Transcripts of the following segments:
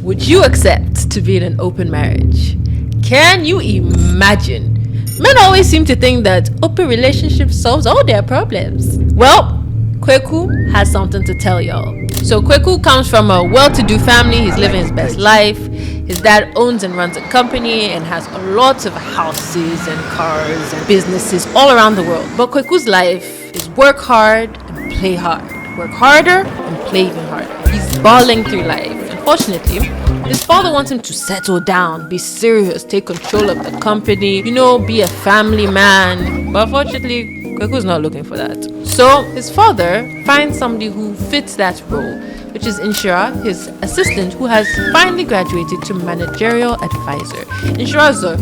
would you accept to be in an open marriage? Can you imagine? Men always seem to think that open relationship solves all their problems. Well, Kweku has something to tell y'all. So Kweku comes from a well-to-do family. He's living his best life. His dad owns and runs a company and has a lot of houses and cars and businesses all around the world. But Kweku's life is work hard and play hard. Work harder and play even harder. He's balling through life. Unfortunately, his father wants him to settle down, be serious, take control of the company, be a family man. But unfortunately, Kweku's not looking for that. So his father finds somebody who fits that role, which is Inshira, his assistant, who has finally graduated to managerial advisor. Inshira is a,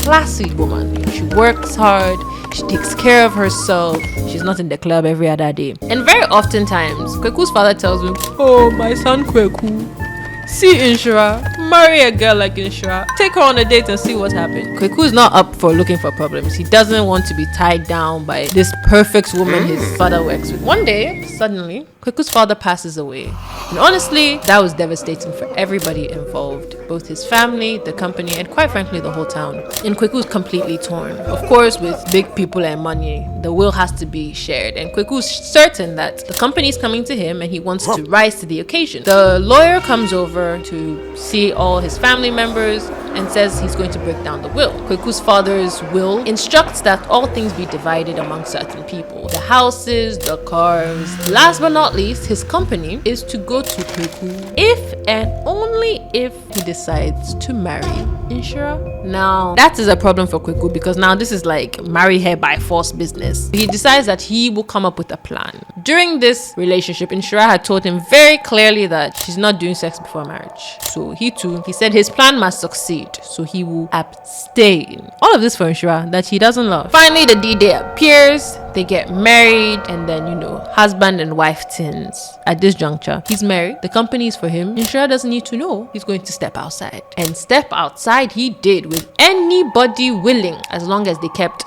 classy woman. She works hard, she takes care of herself, she's not in the club every other day. And very oftentimes, Kweku's father tells him, "Oh, my son Kweku, see Inshira, marry a girl like Inshira, take her on a date and see what happens." Kweku is not up for looking for problems. He doesn't want to be tied down by this perfect woman his father works with. One day, suddenly, Kweku's father passes away. And honestly, that was devastating for everybody involved, both his family, the company, and quite frankly, the whole town. And Kweku's completely torn. Of course, with big people and money, the will has to be shared. And Kweku's certain that the company is coming to him and he wants to rise to the occasion. The lawyer comes over to see all his family members and says he's going to break down the will. Kweku's father's will instructs that all things be divided among certain people. The houses, the cars. Last but not least, his company is to go to Kweku if and only if he decides to marry Inshira. Now, that is a problem for Kweku because now this is like marry her by force business. He decides that he will come up with a plan. During this relationship, Inshira had told him very clearly that she's not doing sex before marriage. So he said his plan must succeed. So he will abstain. All of this for Inshira that he doesn't love. Finally, the D-Day appears. They get married and then, husband and wife things. At this juncture, he's married. The company is for him. Inshira doesn't need to know. He's going to step outside. And step outside he did with anybody willing as long as they kept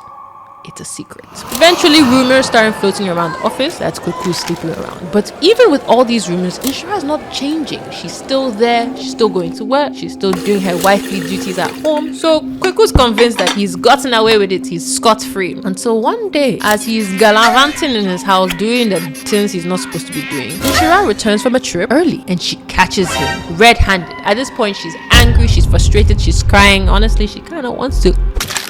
it a secret. Eventually, rumors started floating around the office that Kweku's sleeping around. But even with all these rumors, Inshira is not changing. She's still there. She's still going to work. She's still doing her wifely duties at home. So Kweku's convinced that he's gotten away with it. He's scot-free. Until one day, as he's gallivanting in his house, doing the things he's not supposed to be doing, Inshira returns from a trip early and she catches him red-handed. At this point, she's angry. She's frustrated. She's crying. Honestly, she kind of wants to...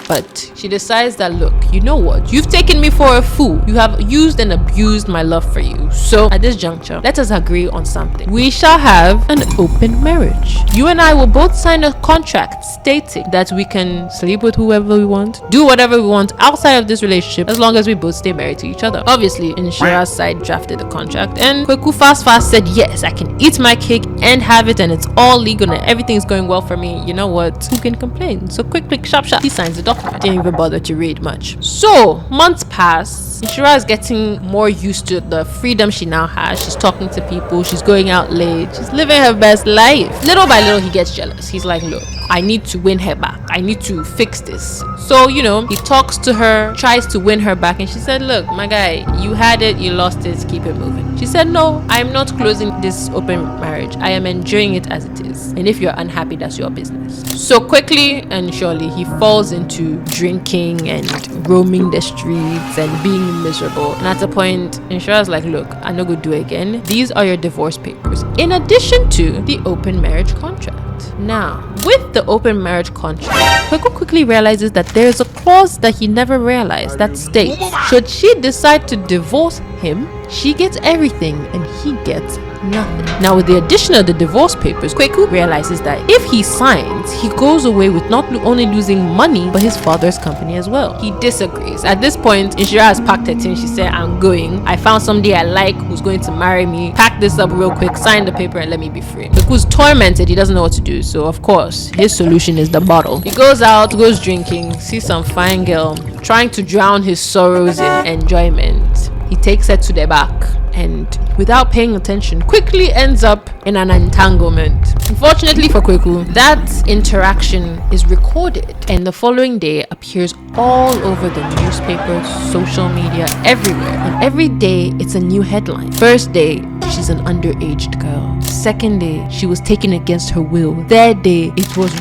But she decides that, look, you know what? You've taken me for a fool. You have used and abused my love for you. So at this juncture, let us agree on something. We shall have an open marriage. You and I will both sign a contract stating that we can sleep with whoever we want, do whatever we want outside of this relationship as long as we both stay married to each other. Obviously, Inshira's side drafted the contract and Kweku fast said, yes, I can eat my cake and have it and it's all legal and everything's going well for me. You know what? Who can complain? So quick, sharp. He signs the document. Didn't even bother to read much. So months pass. Inshira is getting more used to the freedom she now has. She's talking to people. She's going out late. She's living her best life. Little by little, he gets jealous. He's like, look, I need to win her back. I need to fix this. So, he talks to her, tries to win her back. And she said, look, my guy, you had it, you lost it, keep it moving. She said, no, I'm not closing this open marriage. I am enjoying it as it is. And if you're unhappy, that's your business. So quickly and surely, he falls into drinking and roaming the streets and being miserable. And at a point, Inshira's like, look, I'm not going to do it again. These are your divorce papers, in addition to the open marriage contract. Now, with the open marriage contract, Kweku quickly realizes that there is a clause that he never realized that states, should she decide to divorce him, she gets everything and he gets nothing. Now, with the addition of the divorce papers, Kweku realizes that if he signs, he goes away with not only losing money, but his father's company as well. He disagrees. At this point, Inshira has packed her things. She said, I'm going. I found somebody I like who's going to marry me. Pack this up real quick, sign the paper, and let me be free. Kweku's tormented. He doesn't know what to do. So, of course, his solution is the bottle. He goes out, goes drinking, sees some fine girl, trying to drown his sorrows in enjoyment. He takes her to the back and without paying attention quickly ends up in an entanglement. Unfortunately for Kweku, that interaction is recorded and the following day appears all over the newspapers, social media, everywhere. And every day it's a new headline. First day, she's an underage girl. Second day, she was taken against her will. Third day, it was.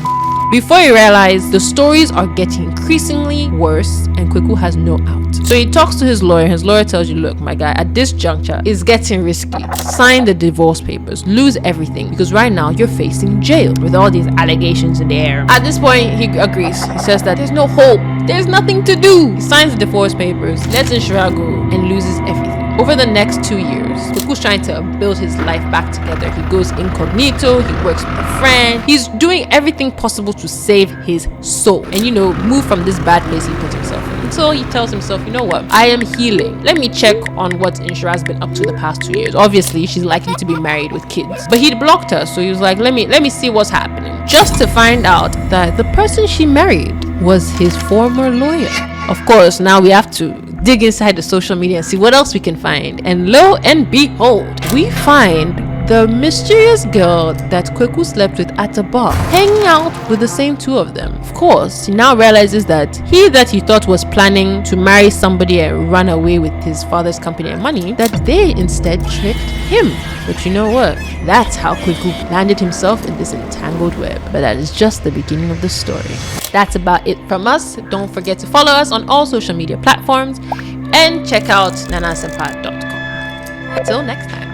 Before you realize, the stories are getting increasingly worse and Kweku has no out. So he talks to his lawyer. His lawyer tells you, look, my guy, at this juncture, it's getting risky. Sign the divorce papers. Lose everything. Because right now, you're facing jail with all these allegations in the air. At this point, he agrees. He says that there's no hope. There's nothing to do. He signs the divorce papers, lets Inshira go, and loses everything. Over the next 2 years, Kweku's trying to build his life back together. He goes incognito, he works with a friend. He's doing everything possible to save his soul and, move from this bad place he put himself in. Until he tells himself, you know what, I am healing. Let me check on what Inshira's been up to the past 2 years. Obviously, she's likely to be married with kids. But he'd blocked her, so he was like, let me see what's happening. Just to find out that the person she married was his former lawyer. Of course, now we have to dig inside the social media and see what else we can find. And lo and behold, we find the mysterious girl that Kweku slept with at a bar, hanging out with the same two of them. Of course, he now realizes that he thought was planning to marry somebody and run away with his father's company and money, that they instead tricked him. But you know what? That's how Kweku landed himself in this entangled web. But that is just the beginning of the story. That's about it from us. Don't forget to follow us on all social media platforms and check out nanasenpai.com. Until next time.